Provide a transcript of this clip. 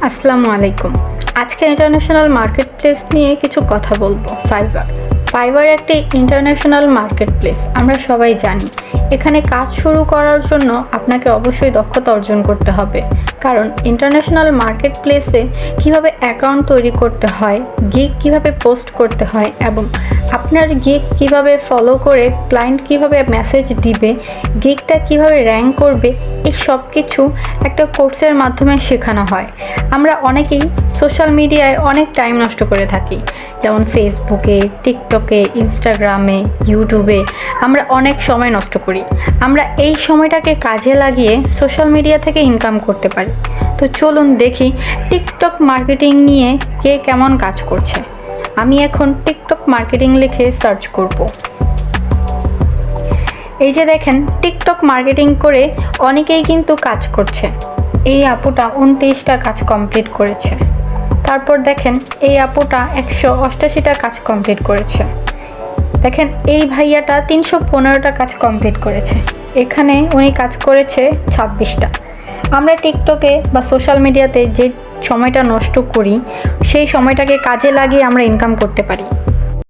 আসসালামু আলাইকুম। আজকে ইন্টারন্যাশনাল মার্কেট প্লেস নিয়ে কিছু কথা বলবো। ফাইবার একটি ইন্টারন্যাশনাল মার্কেট প্লেস, আমরা সবাই জানি। এখানে কাজ শুরু করার জন্য আপনাকে অবশ্যই দক্ষতা অর্জন করতে হবে, কারণ ইন্টারন্যাশনাল মার্কেট প্লেসে কীভাবে অ্যাকাউন্ট তৈরি করতে হয়, গিগ কীভাবে পোস্ট করতে হয় এবং আপনার গিগ কীভাবে ফলো করে ক্লায়েন্ট কীভাবে মেসেজ দিবে, গিগটা কীভাবে র্যাঙ্ক করবে, এই সব কিছু একটা কোর্সের মাধ্যমে শেখানো হয়। আমরা অনেকেই সোশ্যাল মিডিয়ায় অনেক টাইম নষ্ট করে থাকি, যেমন ফেসবুকে, টিকটকে, ইনস্টাগ্রামে, ইউটিউবে আমরা অনেক সময় নষ্ট করি। আমরা এই সময়টাকে কাজে লাগিয়ে সোশ্যাল মিডিয়া থেকে ইনকাম করতে পারি। তো চলুন দেখি টিকটক মার্কেটিং নিয়ে কে কেমন কাজ করছে। আমি এখন টিকটক মার্কেটিং লিখে সার্চ করব। এই যে দেখেন, টিকটক মার্কেটিং করে অনেকেই কিন্তু কাজ করছে। এই আপুটা 29টা কাজ কমপ্লিট করেছে। তারপর দেখেন এই আপুটা 188টা কাজ কমপ্লিট করেছে। দেখেন এই ভাইয়াটা 315টা কাজ কমপ্লিট করেছে। এখানে উনি কাজ করেছে 26টা। আমরা টিকটকে বা সোশ্যাল মিডিয়াতে যে সময়টা নষ্ট করি, সেই সময়টাকে কাজে লাগিয়ে আমরা ইনকাম করতে পারি।